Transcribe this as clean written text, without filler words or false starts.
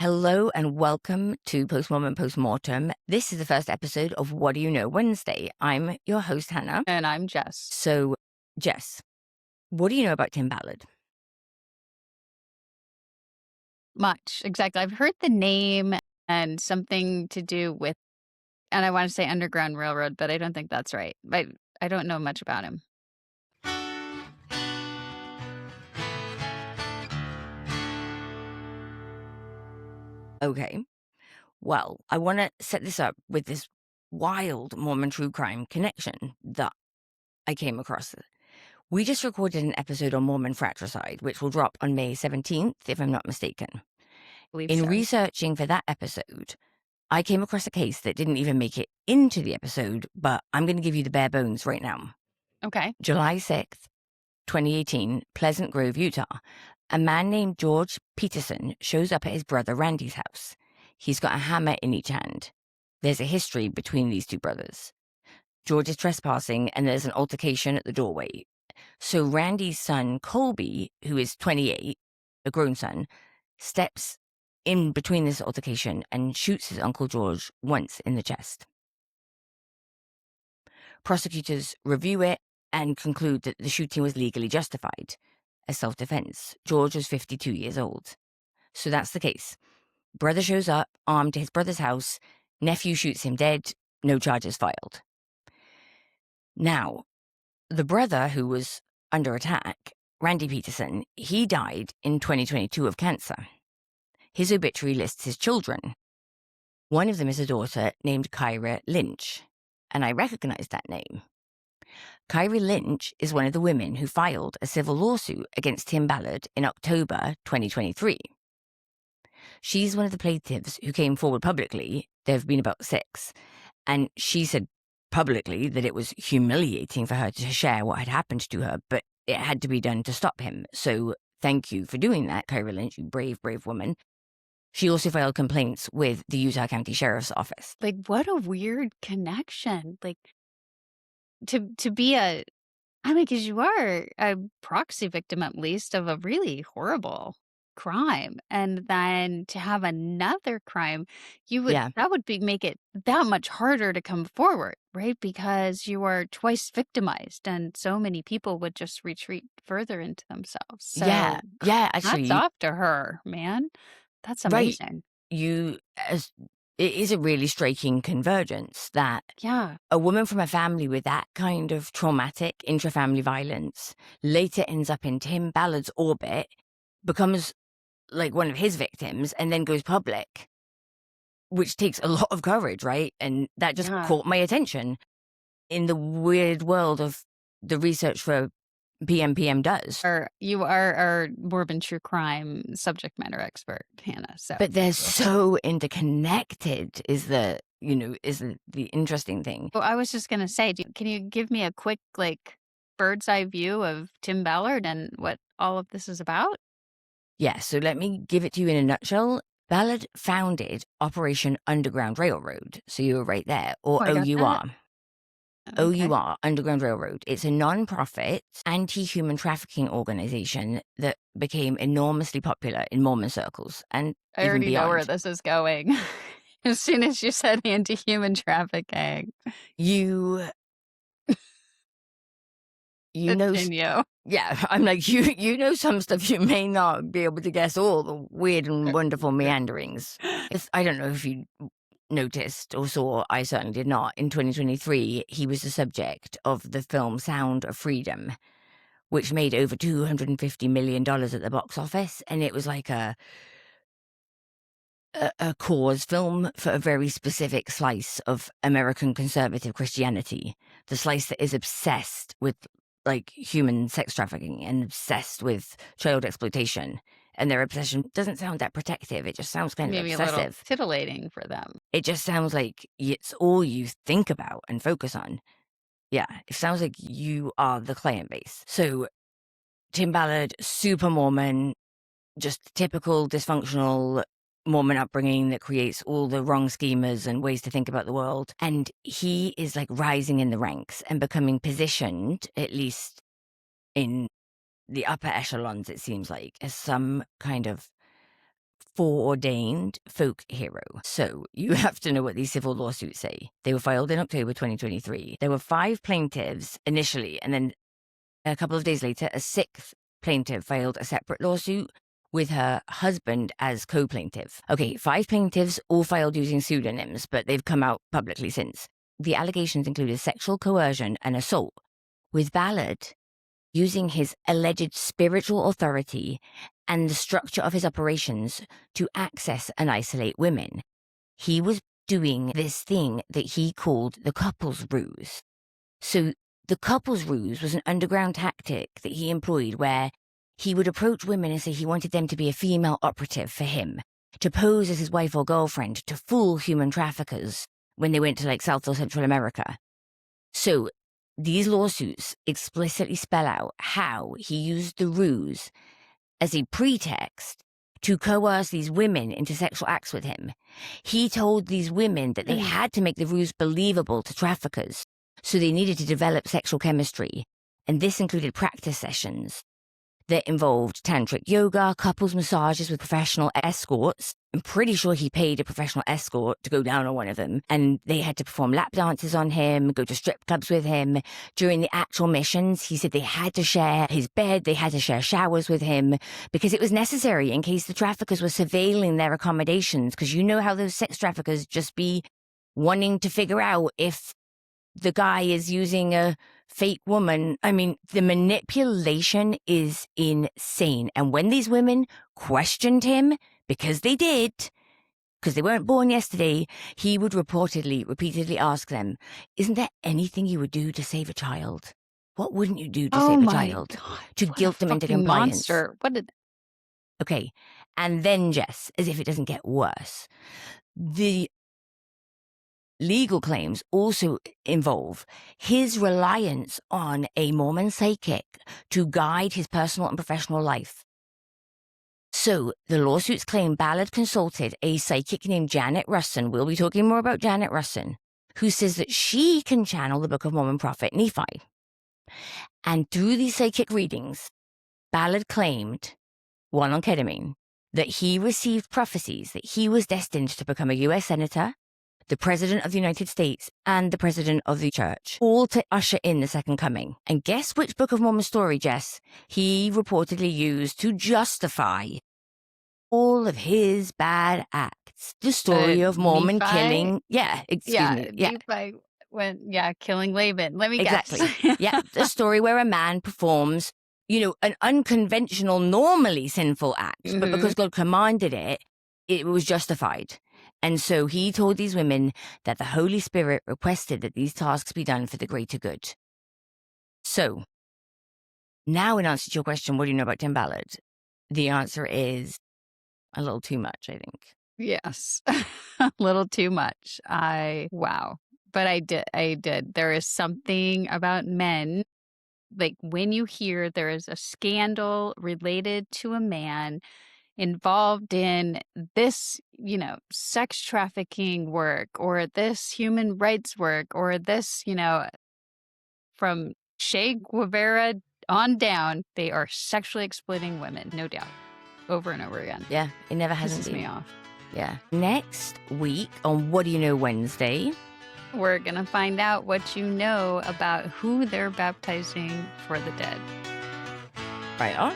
Hello and welcome to Post-Mormon Postmortem. This is the first episode of What Do You Know Wednesday. I'm your host, Hannah. And I'm Jess. So, Jess, what do you know about Tim Ballard? Much. Exactly. I've heard the name and something to do with, and I want to say Underground Railroad, but I don't think that's right. I don't know much about him. Okay. Well, I want to set this up with this wild Mormon true crime connection that I came across. We just recorded an episode on Mormon fratricide, which will drop on May 17th, if I'm not mistaken. I believe In so. researching for that episode, I came across a case that didn't even make it into the episode, but I'm going to give you the bare bones right now. Okay. July 6th, 2018, Pleasant Grove, Utah. A man named George Peterson shows up at his brother Randy's house. He's got a hammer in each hand. There's a history between these two brothers. George is trespassing and there's an altercation at the doorway. So Randy's son, Colby, who is 28, a grown son, steps in between this altercation and shoots his Uncle George once in the chest. Prosecutors review it and conclude that the shooting was legally justified as self-defense. George was 52 years old. So that's the case. Brother shows up, armed to his brother's house. Nephew shoots him dead. No charges filed. Now, the brother who was under attack, Randy Peterson, he died in 2022 of cancer. His obituary lists his children. One of them is a daughter named Kyra Lynch, and I recognize that name. Kyra Lynch is one of the women who filed a civil lawsuit against Tim Ballard in October 2023. She's one of the plaintiffs who came forward publicly. There have been about 6. And she said publicly that it was humiliating for her to share what had happened to her, but it had to be done to stop him. So thank you for doing that, Kyra Lynch, you brave, brave woman. She also filed complaints with the Utah County Sheriff's Office. Like, what a weird connection. Like, to be because you are a proxy victim, at least, of a really horrible crime. And then to have another crime, Yeah. that would make it that much harder to come forward, right? Because you are twice victimized and so many people would just retreat further into themselves. So Yeah, hats actually, off to her, man. That's right. amazing. It is a really striking convergence that Yeah. a woman from a family with that kind of traumatic intrafamily violence later ends up in Tim Ballard's orbit, becomes like one of his victims, and then goes public, which takes a lot of courage, right? And that just Yeah. caught my attention in the weird world of the research for PMPM does. You are our Mormon true crime subject matter expert, Hannah. So, But they're so interconnected is the interesting thing. well, I was just gonna say, can you give me a quick bird's eye view of Tim Ballard and what all of this is about? Yeah, so let me give it to you in a nutshell. Ballard founded Operation Underground Railroad. So you were right there, or Oh, I got that. OUR. Okay. OUR, Underground Railroad. It's a non-profit anti-human trafficking organization that became enormously popular in Mormon circles and I even already know where beyond. this is going. As soon as you said anti-human trafficking, You know, continue. yeah, I'm like, you know some stuff you may not be able to guess all the weird and wonderful meanderings. I don't know if you noticed or saw, I certainly did not. In 2023, he was the subject of the film Sound of Freedom, which made over $250 million at the box office. And it was like a cause film for a very specific slice of American conservative Christianity, the slice that is obsessed with like human sex trafficking and obsessed with child exploitation. And their obsession doesn't sound that protective. It just sounds kind Maybe of a little obsessive. titillating for them. It just sounds like it's all you think about and focus on. Yeah, it sounds like you are the client base. So Tim Ballard, super Mormon, just typical dysfunctional Mormon upbringing that creates all the wrong schemas and ways to think about the world. And he is like rising in the ranks and becoming positioned, at least in the upper echelons, it seems like, as some kind of foreordained folk hero. So you have to know what these civil lawsuits say. They were filed in October 2023. There were 5 plaintiffs initially, and then a couple of days later, a 6th plaintiff filed a separate lawsuit with her husband as co-plaintiff. Okay, 5 plaintiffs all filed using pseudonyms, but they've come out publicly since. The allegations included sexual coercion and assault, with Ballard using his alleged spiritual authority and the structure of his operations to access and isolate women. He was doing this thing that he called the couples ruse. So the couples ruse was an underground tactic that he employed where he would approach women and say he wanted them to be a female operative for him, to pose as his wife or girlfriend, to fool human traffickers when they went to like South or Central America. So these lawsuits explicitly spell out how he used the ruse as a pretext to coerce these women into sexual acts with him. He told these women that they had to make the ruse believable to traffickers, so they needed to develop sexual chemistry, and this included practice sessions that involved tantric yoga, couples massages with professional escorts. I'm pretty sure he paid a professional escort to go down on one of them, and they had to perform lap dances on him, go to strip clubs with him. During the actual missions, he said they had to share his bed, they had to share showers with him, because it was necessary in case the traffickers were surveilling their accommodations, because you know how those sex traffickers just be wanting to figure out if the guy is using a fake woman. I mean, the manipulation is insane. And when these women questioned him, because they did, because they weren't born yesterday, he would repeatedly ask them, isn't there anything you would do to save a child? What wouldn't you do to save a child? God, to guilt them into compliance. Monster. What did... Okay. And then, Jess, as if it doesn't get worse, the legal claims also involve his reliance on a Mormon psychic to guide his personal and professional life. So the lawsuits claim Ballard consulted a psychic named Janet Russon. We'll be talking more about Janet Russon, who says that she can channel the Book of Mormon prophet Nephi. And through these psychic readings, Ballard claimed, one on ketamine, that he received prophecies that he was destined to become a U.S. Senator, the President of the United States, and the President of the Church, all to usher in the Second Coming. And guess which Book of Mormon story, Jess, he reportedly used to justify all of his bad acts? The story of Mormon Nephi? killing. Yeah, excuse me. Yeah. Nephi killing Laban. Let me guess. Exactly. Yeah, the story where a man performs, an unconventional, normally sinful act, but because God commanded it, it was justified. And so he told these women that the Holy Spirit requested that these tasks be done for the greater good. So, now in answer to your question, what do you know about Tim Ballard? The answer is a little too much, I think. Yes. A little too much. Wow. But I did. There is something about men, like when you hear there is a scandal related to a man involved in this, sex trafficking work or this human rights work or this, from Che Guevara on down, they are sexually exploiting women, no doubt, over and over again. Yeah, it never hasn't been. Pisses me off. Yeah. Next week on What Do You Know Wednesday, we're going to find out what you know about who they're baptizing for the dead. Right on.